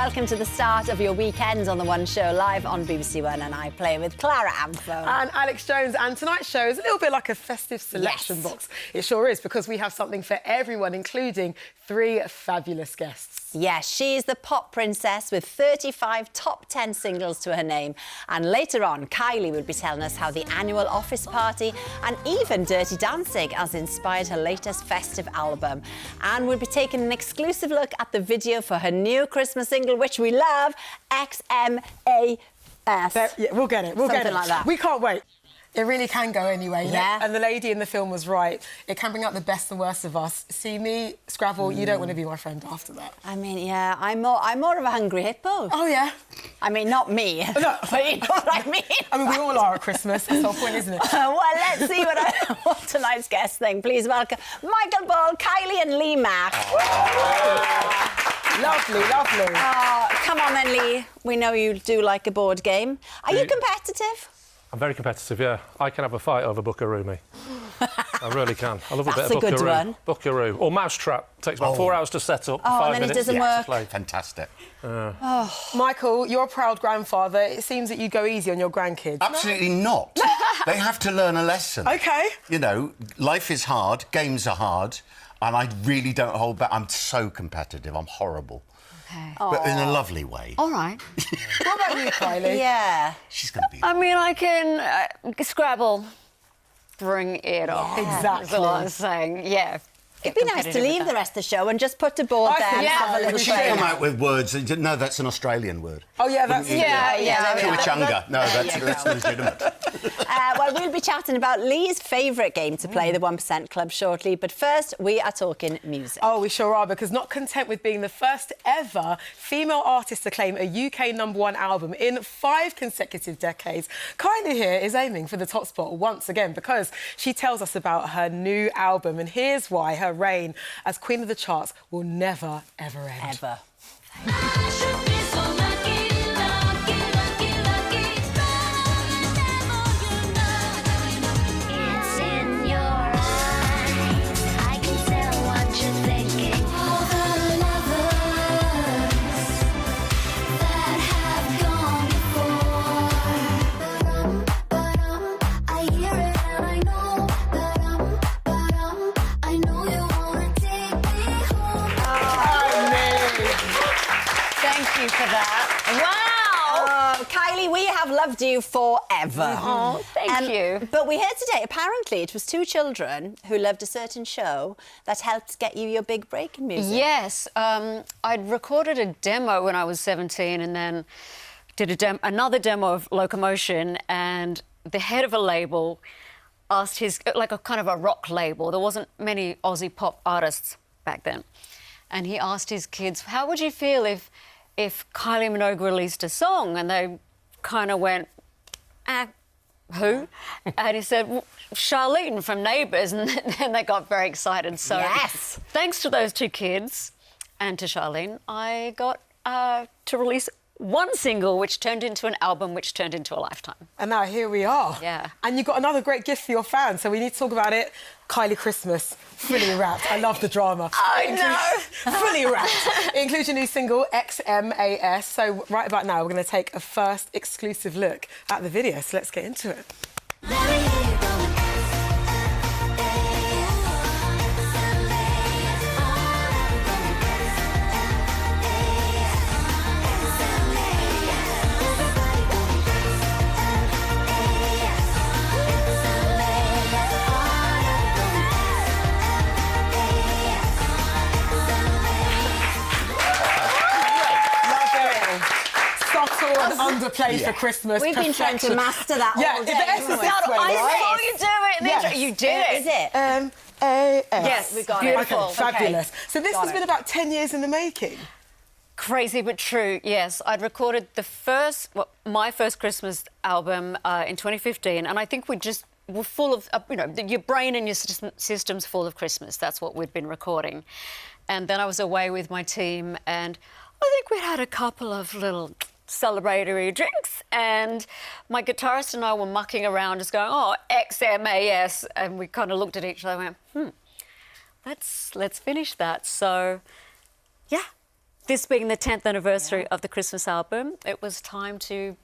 welcome to the start of your weekends on The One Show, live on BBC One, and I play with Clara Amphone. And Alex Jones, and tonight's show is a little bit like a festive selection box. It sure is, because we have something for everyone, including 3 fabulous guests. Yes, she's the pop princess with 35 top 10 singles to her name. And later on, Kylie will be telling us how the annual office party and even Dirty Dancing has inspired her latest festive album. And we'll be taking an exclusive look at the video for her new Christmas single, which we love, XMAS. Yeah, we'll get it. We'll get it. Something like that. We can't wait. It really can go anyway. Yeah. And the lady in the film was right. It can bring out the best and worst of us. See me, Scrabble, you don't want to be my friend after that. I mean, yeah, I'm more of a hungry hippo. Oh, yeah? I mean, not me, No. but you know what I mean? I mean, we all are at Christmas. That's the whole point, isn't it? Well, let's see what tonight's guests think. Please welcome Michael Ball, Kylie and Lee Mack. Lovely, lovely. Come on then, Lee. We know you do like a board game. Are you competitive? I'm very competitive, yeah. I can have a fight over Buckaroo, me. I really can. I love a bit of That's a good Buckaroo. one. Buckaroo. Or Mousetrap. Takes about 4 hours to set up, 5 and then minutes it doesn't work. to play. Fantastic. Michael, you're a proud grandfather. It seems that you go easy on your grandkids. Absolutely not. They have to learn a lesson. OK. You know, life is hard, games are hard, and I really don't hold back. I'm so competitive. I'm horrible. Okay. But in a lovely way. All right. What about you, Kylie? Yeah. She's going to be... I mean, I can Scrabble, bring it on. Exactly. That's all I'm saying. Yeah. It'd be nice to leave the rest of the show and just put the board I there and think have a so. little But she play. come out with words... No, that's an Australian word. Oh, yeah, that's... Yeah. Chimichanga. No, that's legitimate. Well, we'll be chatting about Lee's favourite game to play, the 1% Club, shortly. But first, we are talking music. Oh, we sure are, because not content with being the first ever female artist to claim a UK #1 album in 5 consecutive decades, Kylie here is aiming for the top spot once again, because she tells us about her new album, and here's why her reign as Queen of the Charts will never, ever end. Ever. Thank you for that. Wow! Kylie, we have loved you forever. Oh, thank you. But we heard today, apparently, it was 2 children who loved a certain show that helped get you your big break in music. Yes. I'd recorded a demo when I was 17 and then did another demo of Locomotion, and the head of a label asked his... like a kind of a rock label. There wasn't many Aussie pop artists back then. And he asked his kids, how would you feel if Kylie Minogue released a song? And they kind of went, who? And he said, well, Charlene from Neighbours. And then they got very excited. So yes. Thanks to those 2 kids and to Charlene, I got to release 1 single, which turned into an album, which turned into a lifetime. And now here we are. Yeah. And you've got another great gift for your fans, so we need to talk about it. Kylie Christmas, fully wrapped. I love the drama. I know. Fully wrapped. It includes your new single, XMAS. So right about now, we're going to take a first exclusive look at the video. So let's get into it. Underplayed for Christmas. We've been trying to master that all day. Yeah, the haven't we? essence way, I right? saw you do it. Yes. You did it. Is it? A-S. Yes, we got it. Okay, Beautiful. fabulous. So this Got has it. been about 10 years in the making. Crazy but true, yes. I'd recorded my first Christmas album in 2015, and I think we're full of, your brain and your system's full of Christmas. That's what we'd been recording. And then I was away with my team, and I think we'd had a couple of little celebratory drinks, and my guitarist and I were mucking around just going, oh, XMAS, and we kind of looked at each other and went, let's finish that. So, yeah, this being the 10th anniversary of the Christmas album, it was time to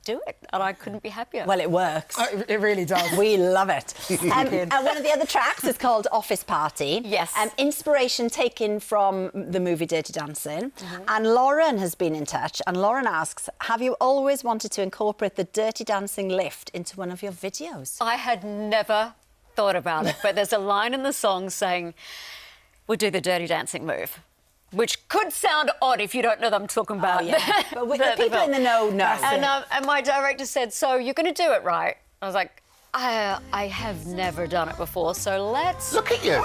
do it, and I couldn't be happier. Well, it works. Oh, it really does. We love it. And one of the other tracks is called Office Party. Yes. Inspiration taken from the movie Dirty Dancing. And Lauren has been in touch, and Lauren asks, have you always wanted to incorporate the Dirty Dancing lift into one of your videos? I had never thought about it, but there's a line in the song saying, we'll do the Dirty Dancing move, which could sound odd if you don't know that I'm talking about. Oh, yeah. But the people in the know know. And my director said, so you're going to do it, right? I was like, I have never done it before, so let's... Look at you.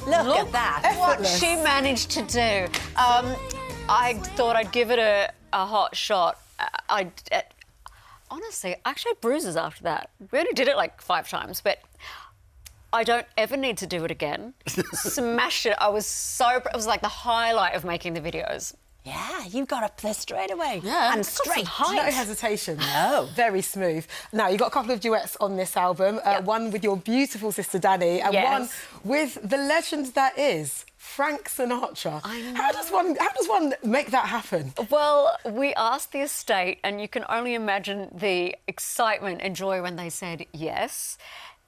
Look at that. What she managed to do. I thought I'd give it a hot shot. Honestly, I actually had bruises after that. We only did it like 5 times, but I don't ever need to do it again. Smashed it. It was like the highlight of making the videos. Yeah, you got up there straight away. Yeah. And straight. No hesitation. No. Very smooth. Now, you've got a couple of duets on this album. One with your beautiful sister Danny and one with the legend that is Frank Sinatra. I know. How does one make that happen? Well, we asked the estate, and you can only imagine the excitement and joy when they said yes.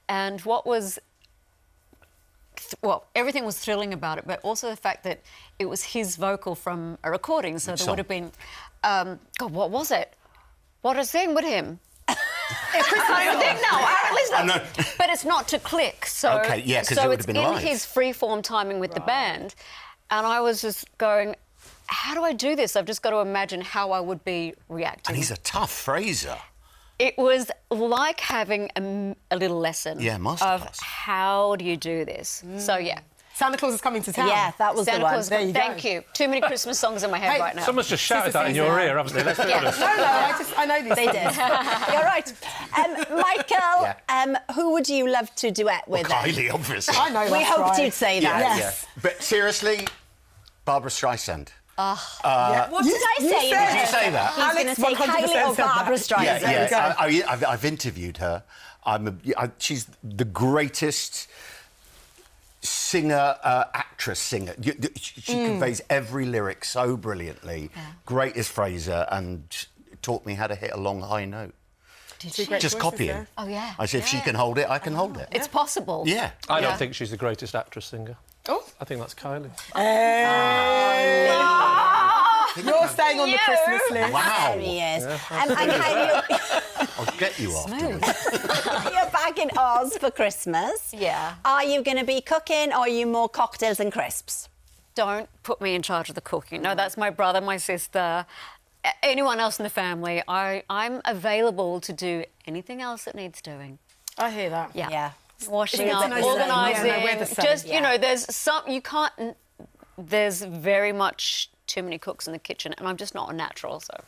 And what was... Well, everything was thrilling about it, but also the fact that it was his vocal from a recording, so there would have been... God, what was it? What a thing with him. I don't think now. At least I know. But it's not to click, so... OK, yeah, because it would have been live. So it's in his free-form timing with the band, and I was just going, how do I do this? I've just got to imagine how I would be reacting. And he's a tough phraser. It was like having a little lesson of how do you do this. So, yeah. Santa Claus is coming to town. Yeah, that was Santa the one. Claus, There you thank go. you. Too many Christmas songs in my head right now. Someone's just shouted that in your ear, haven't they? Let's be honest. No, I know these They did. You're right. Michael, who would you love to duet with? Well, Kylie, obviously. I know We that's hoped right. you'd say that. Yes. But seriously, Barbara Streisand. What did I say? you said Did you say that? He's going to say 100% Kylie or said that. Barbara Streisand. Yeah. I've interviewed her. She's the greatest singer, actress singer. She conveys every lyric so brilliantly. Greatest phraser, and taught me how to hit a long, high note. Just copying. Oh, yeah. I said, if she can hold it, I can hold it. It's possible. Yeah. I don't think she's the greatest actress singer. Oh. I think that's Kylie. You're staying on the Christmas list. Wow. There he is. And Kylie, I'll get you afterwards. you're back in Oz for Christmas. Yeah. Are you going to be cooking, or are you more cocktails and crisps? Don't put me in charge of the cooking. No, that's my brother, my sister, anyone else in the family. I'm available to do anything else that needs doing. I hear that. Yeah. Washing It's up, nice organising. yeah, no, we're the same. Just, you know, there's very much too many cooks in the kitchen, and I'm just not a natural, so...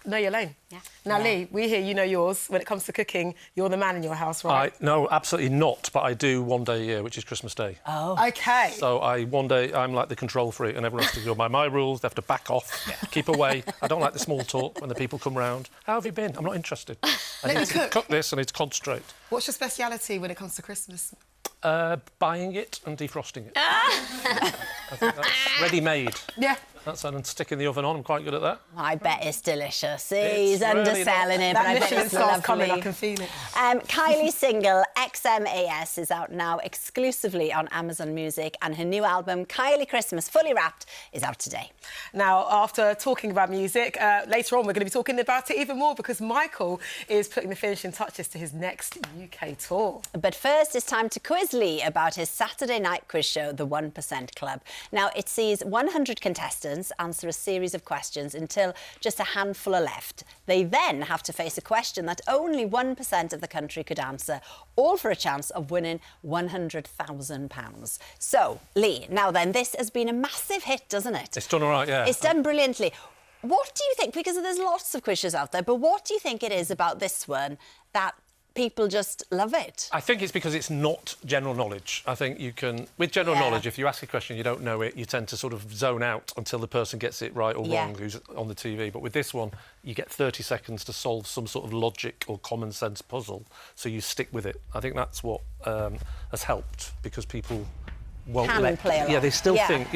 Know your lane. Yeah. Now, Lee, we hear you know yours. When it comes to cooking, you're the man in your house, right? No, absolutely not, but I do one day a year, which is Christmas Day. Oh. OK. So one day I'm like the control freak, and everyone has to go by my rules. They have to back off, keep away. I don't like the small talk when the people come round. How have you been? I'm not interested. I need to cook this. I need to concentrate. What's your speciality when it comes to Christmas? Buying it and defrosting it. I think that's ready-made. Yeah. That's and stick in the oven on. I'm quite good at that. I bet it's delicious. It's He's really underselling it, but That I bet Michelin it's star's coming, I lovely. can feel it. Kylie's single XMAS is out now exclusively on Amazon Music, and her new album Kylie Christmas, fully wrapped, is out today. Now, after talking about music, later on we're going to be talking about it even more because Michael is putting the finishing touches to his next UK tour. But first, it's time to quiz Lee about his Saturday night quiz show, The 1% Club. Now, it sees 100 contestants answer a series of questions until just a handful are left. They then have to face a question that only 1% of the country could answer, all for a chance of winning £100,000. So, Lee, now then, this has been a massive hit, doesn't it? It's done all right, yeah. It's done brilliantly. What do you think, because there's lots of quiz shows out there, but what do you think it is about this one that people just love it? I think it's because it's not general knowledge. I think you can... With general knowledge, if you ask a question, you don't know it, you tend to sort of zone out until the person gets it right or wrong who's on the TV. But with this one, you get 30 seconds to solve some sort of logic or common sense puzzle, so you stick with it. I think that's what has helped, because people won't Can play along. Yeah, they still Yeah. think,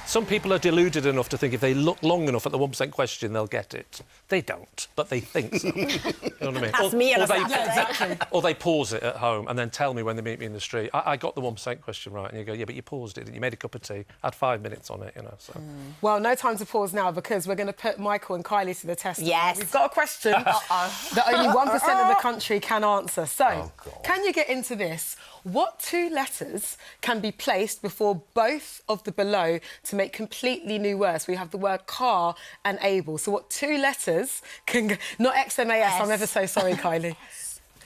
some people are deluded enough to think if they look long enough at the 1% question, they'll get it. They don't, but they think so. You know what I mean? That's me on a Saturday. Exactly. Or they pause it at home and then tell me when they meet me in the street, I got the 1% question right. And you go, yeah, but you paused it, you made a cup of tea, had 5 minutes on it, so. Well, no time to pause now because we're going to put Michael and Kylie to the test. Yes. We've got a question that only 1% of the country can answer. So, can you get into this? What 2 letters can be placed before both of the below to make completely new words? We have the word car and able. So what 2 letters can go... Not XMAS, I'm ever so sorry, Kylie.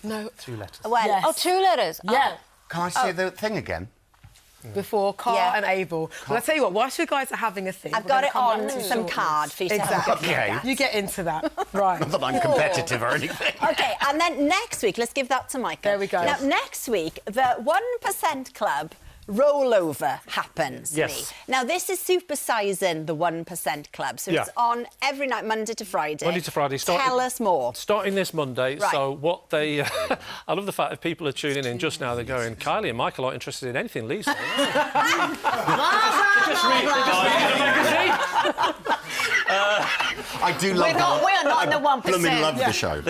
No. 2 letters. Well, Yes. Oh, 2 letters. Yeah. Can I say the thing again? Before car Yeah. and able. Well, I'll tell you what, whilst you guys are having a thing... I've we're got gonna it come back on to some shortlist. card for you to have a Exactly. good look Okay. at. You get into that. Right. Not that I'm competitive or anything. OK, and then next week, let's give that to Michael. There we go. Now, next week, the 1% Club rollover happens. Yes. Now, this is supersizing the 1% Club. So it's on every night, Monday to Friday. Monday to Friday. Tell us more. Starting this Monday. Right. So what they... I love the fact that people are tuning in just now. They're going, Kylie and Michael aren't interested in anything Lee's saying. They just read the magazine. I do love We are not in the 1%. Blooming love the show.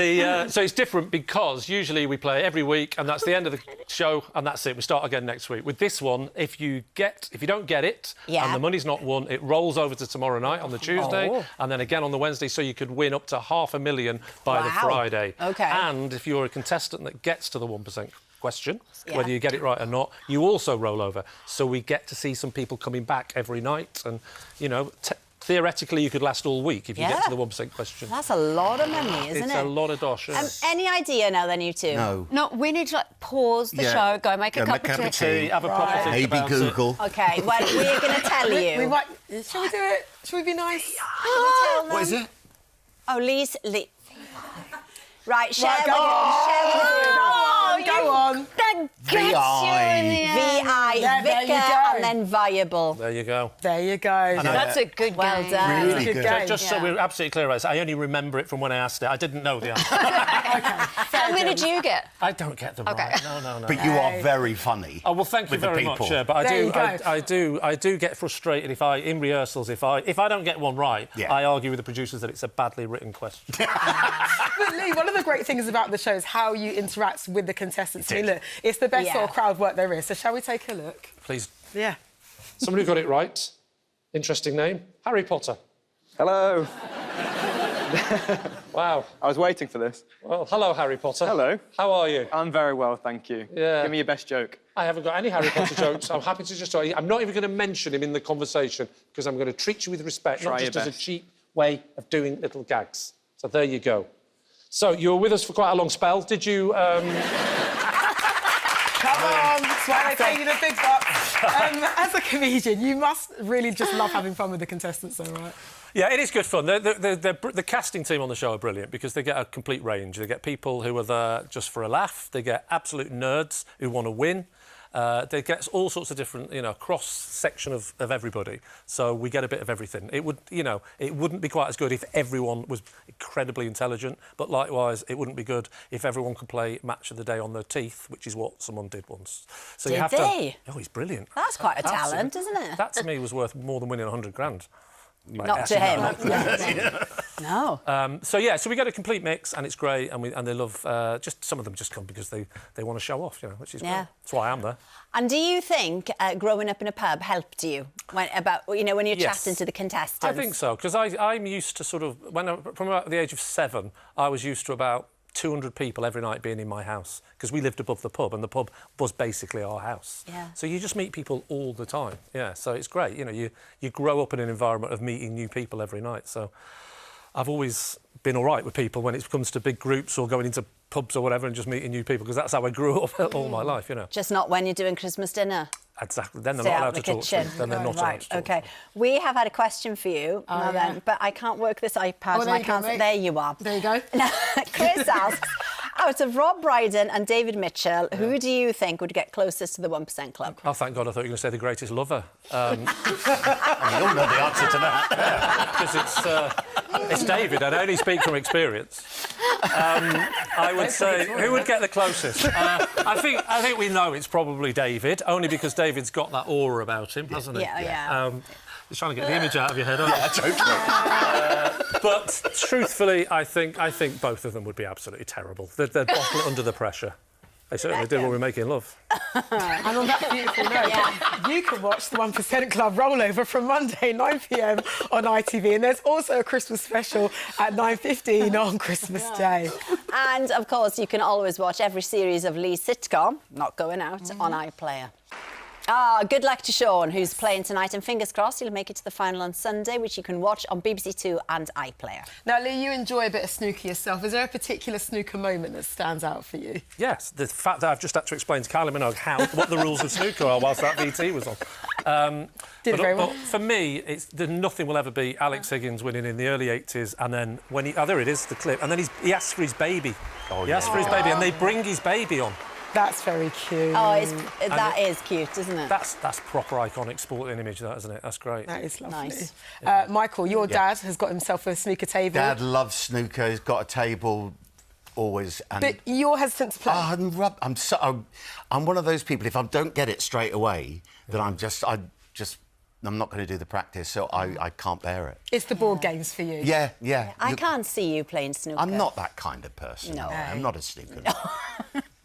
So it's different because usually we play every week and that's the end of the show and that's it. We start again next week. With this one, if you don't get it and the money's not won, it rolls over to tomorrow night on the Tuesday and then again on the Wednesday, so you could win up to £500,000 by the Friday. OK. And if you're a contestant that gets to the 1% question, whether you get it right or not, you also roll over. So we get to see some people coming back every night and, theoretically, you could last all week if you get to the 1% question. That's a lot of money, isn't it? It's a lot of dosh. Any idea now, then, you two? No, we need to pause the show, go make a cup of tea. Have a proper think Maybe about Google. OK, well, we're going to tell you. We might... Shall we do it? Shall we be nice? What is it? Oh, Lee's... Right, share with Go on. That gets you in the end. VI, Yeah, there you Vicar, go. and then Viable. There you go. There you go. That's a good Well game. done. Really Good good. game. Just so we're absolutely clear about this, I only remember it from when I asked it. I didn't know the answer. How many did you get? I don't get them right. No. But you are very funny. Oh well, thank you with the very much. people. Yeah, but There you go. I do get frustrated in rehearsals if I don't get one right. I argue with the producers that it's a badly written question. But Lee, one of the great things about the show is how you interact with the contestants. I mean, look, it's the best sort of crowd work there is. So shall we take a look? Please. Yeah. Somebody got it right. Interesting name. Harry Potter. Hello. Wow. I was waiting for this. Well, hello, Harry Potter. Hello. How are you? I'm very well, thank you. Yeah. Give me your best joke. I haven't got any Harry Potter jokes. I'm happy to just... I'm not even going to mention him in the conversation because I'm going to treat you with respect, Try not your just as a best. cheap way of doing little gags. So there you go. So you were with us for quite a long spell. Did you... Come on, that's why they pay you the big bucks. As a comedian, you must really just love having fun with the contestants, though, right? Yeah, it is good fun. The casting team on the show are brilliant because they get a complete range. They get people who are there just for a laugh. They get absolute nerds who want to win. They get all sorts of different, cross-section of everybody. So we get a bit of everything. It wouldn't be quite as good if everyone was incredibly intelligent, but likewise, it wouldn't be good if everyone could play Match of the Day on their teeth, which is what someone did once. So Did you have they? to... Oh, he's brilliant. That's quite a Absolutely. talent, isn't it? That, to me, was worth more than winning 100 grand. Not to him. No. So we get a complete mix, and it's great, and they love. Just some of them just come because they want to show off, which is great. That's why I'm there. And do you think growing up in a pub helped you when you're chatting to the contestants? I think so because I'm used to from about the age of 7, I was used to about 200 people every night being in my house because we lived above the pub and the pub was basically our house. Yeah. So you just meet people all the time. Yeah. So it's great. You grow up in an environment of meeting new people every night. So I've always been all right with people when it comes to big groups or going into pubs or whatever and just meeting new people because that's how I grew up all my life. Just not when you're doing Christmas dinner. Exactly. Then they're Stay not out allowed the to talk to kitchen. me. Then they're not allowed to talk OK. to me. We have had a question for you, but I can't work this iPad. Oh, there and I you go, can't. mate. There you are. There you go. Now, Chris asks, out of Rob Brydon and David Mitchell, who do you think would get closest to the 1% Club? Oh, thank God, I thought you were going to say the greatest lover. We all know the answer to that. Because it's... It's David. I only speak from experience. I would say who would get the closest. I think we know it's probably David, only because David's got that aura about him, hasn't he? Yeah. He's trying to get the image out of your head, aren't you? Yeah, totally. But truthfully, I think both of them would be absolutely terrible. They'd bottle it under the pressure. They certainly did when we were making love. And on that beautiful note, you can watch the 1% Club rollover from Monday, 9 p.m. on ITV. And there's also a Christmas special at 9:15 on Christmas Day. And, of course, you can always watch every series of Lee's sitcom, Not Going Out, on iPlayer. Good luck to Sean, who's playing tonight, and fingers crossed he'll make it to the final on Sunday, which you can watch on BBC Two and iPlayer. Now, Lee, you enjoy a bit of snooker yourself. Is there a particular snooker moment that stands out for you? Yes, the fact that I've just had to explain to Kylie Minogue what the rules of snooker are whilst that VT was on. Did very well. But for me, nothing will ever be Alex Higgins winning in the early 80s, and then when there it is, the clip, and then he asks for his baby. He asks for his baby, and they bring his baby on. That's very cute. Oh, that is cute, isn't it? That's proper iconic sporting image, that, isn't it? That's great. That is lovely. Nice. Michael, your dad has got himself a snooker table. Dad loves snooker. He's got a table always. And But you're hesitant to play. I'm one of those people. If I don't get it straight away, then I'm not going to do the practice, so I can't bear it. It's the board games for you. Yeah. I can't see you playing snooker. I'm not that kind of person. No. I'm not a snooker.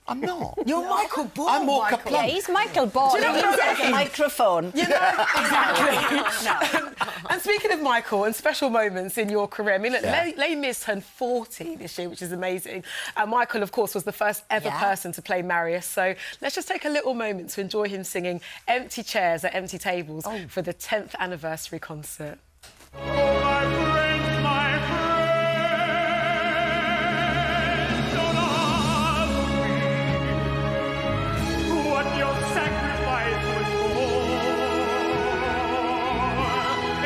I'm not. You're Michael Ball. I'm more Michael. Yeah, he's Michael Ball. Do you know He what has a microphone. You know, exactly. And speaking of Michael and special moments in your career, I mean, look, Les Mis turned 40 this year, which is amazing. And Michael, of course, was the first ever person to play Marius. So let's just take a little moment to enjoy him singing Empty Chairs at Empty Tables for the 10th anniversary concert. Oh, my friend, don't ask me what your sacrifice was for.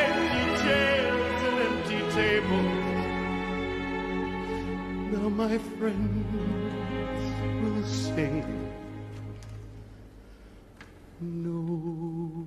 Empty chairs and empty tables. Now my friends will sing no more.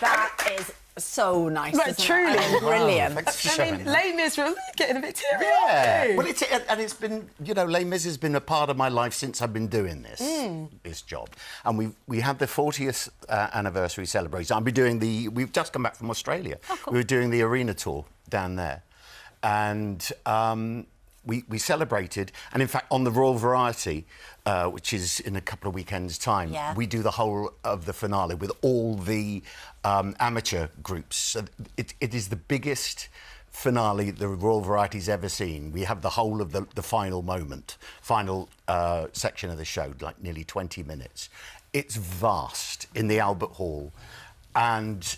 That is so nice. But truly, brilliant. I mean, Les Mis, you're getting a bit teary. Yeah. Well, it's been, Les Mis has been a part of my life since I've been doing this job. And we had the 40th anniversary celebration. We've just come back from Australia. Oh, cool. We were doing the arena tour down there. And we celebrated, and in fact, on the Royal Variety, which is in a couple of weekends' time, we do the whole of the finale with all the amateur groups. So it is the biggest finale the Royal Variety's ever seen. We have the whole of the final section of the show, like nearly 20 minutes. It's vast in the Albert Hall, and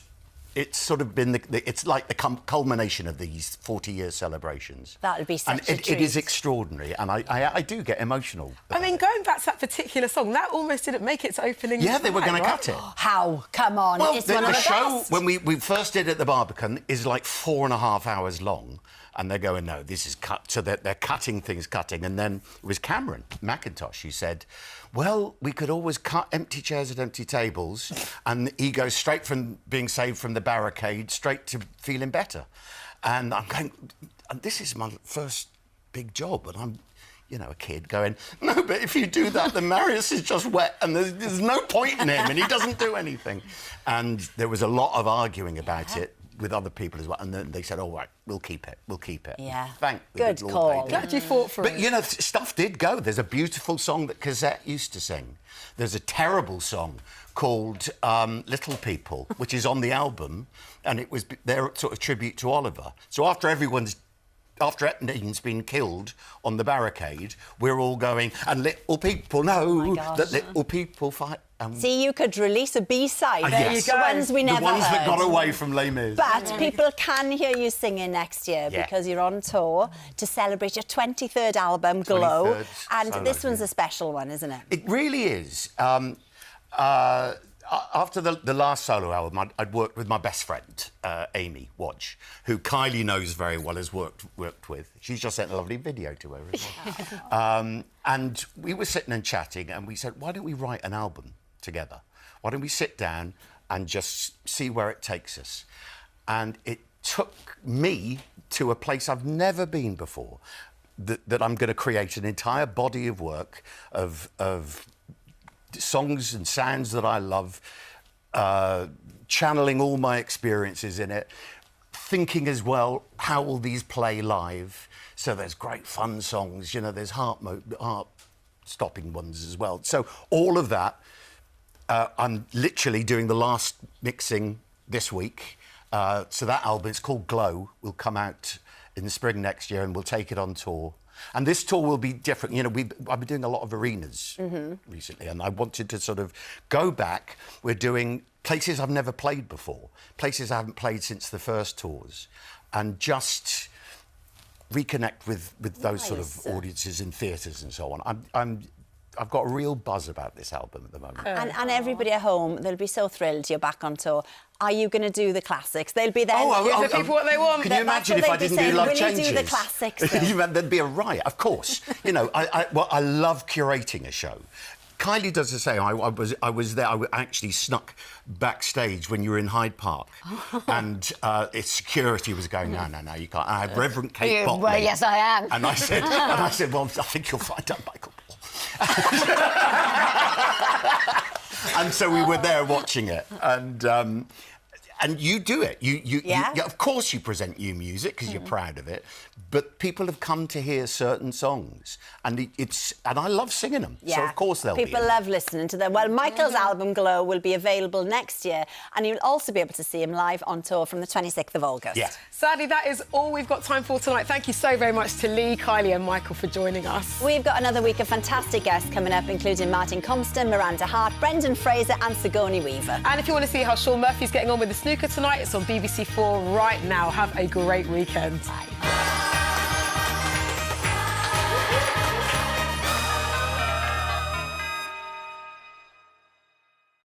it's sort of been it's like the culmination of these 40-year celebrations. That would be such a treat. It is extraordinary, and I do get emotional. I mean, going back to that particular song, that almost didn't make its opening. Yeah, they were going to cut it. How? Come on, Well, it's one of the show, best. when we first did it at the Barbican, is like 4.5 hours long. And they're going, no, this is cut. So they're cutting things. And then it was Cameron McIntosh who said, well, we could always cut Empty Chairs at Empty Tables. And he goes straight from being saved from the barricade straight to feeling better. And I'm going, this is my first big job. And I'm, a kid going, no, but if you do that, then Marius is just wet and there's no point in him and he doesn't do anything. And there was a lot of arguing about it with other people as well, and then they said, "All right, we'll keep it. Yeah, Thank the good Lord call. they did. Glad you fought for it. But stuff did go. There's a beautiful song that Cosette used to sing. There's a terrible song called "Little People," which is on the album, and it was their sort of tribute to Oliver. So after Epnein's been killed on the barricade, we're all going, and little people know that little people fight. See, you could release a B-side. There you go. The ones we never The ones that heard. got away from Les Mis. But people can hear you singing next year because you're on tour to celebrate your 23rd album, Glow. 23rd, And so this one's lovely. a special one, isn't it? It really is. after the last solo album, I'd worked with my best friend, Amy Wadge, who Kylie knows very well, has worked with. She's just sent a lovely video to her as well. And we were sitting and chatting, and we said, why don't we write an album together? Why don't we sit down and just see where it takes us? And it took me to a place I've never been before, that I'm going to create an entire body of work of songs and sounds that I love, channeling all my experiences in it, thinking as well, how will these play live? So there's great fun songs, you know, there's heart-stopping ones as well. So all of that, I'm literally doing the last mixing this week. So that album, it's called Glow, will come out in the spring next year, and we'll take it on tour. And this tour will be different. You know, I've been doing a lot of arenas recently, and I wanted to sort of go back. We're doing places I've never played before, places I haven't played since the first tours, and just reconnect with those sort of audiences in theatres and so on. I've got a real buzz about this album at the moment. And everybody at home, they'll be so thrilled you're back on tour. Are you going to do the classics? They'll be there. Give the people what they want. Can you imagine if I didn't do Love Changes? Will you do the classics? There'd be a riot, of course. You know, I love curating a show. Kylie does the same. I was there. I actually snuck backstage when you were in Hyde Park, and its security was going, no, you can't. I had Reverend Kate Botley. Well, yes, I am. And I said, well, I think you'll find out Michael. And so we were there watching it, and you do it. You of course you present new music because you're proud of it, but people have come to hear certain songs, and I love singing them. Yeah. So of course they'll people be love listening to them. Well, Michael's album Glow will be available next year, and you'll also be able to see him live on tour from the 26th of August. Yeah. Sadly, that is all we've got time for tonight. Thank you so very much to Lee, Kylie and Michael for joining us. We've got another week of fantastic guests coming up, including Martin Compston, Miranda Hart, Brendan Fraser and Sigourney Weaver. And if you want to see how Sean Murphy's getting on with the snooker tonight, it's on BBC4 right now. Have a great weekend. Bye.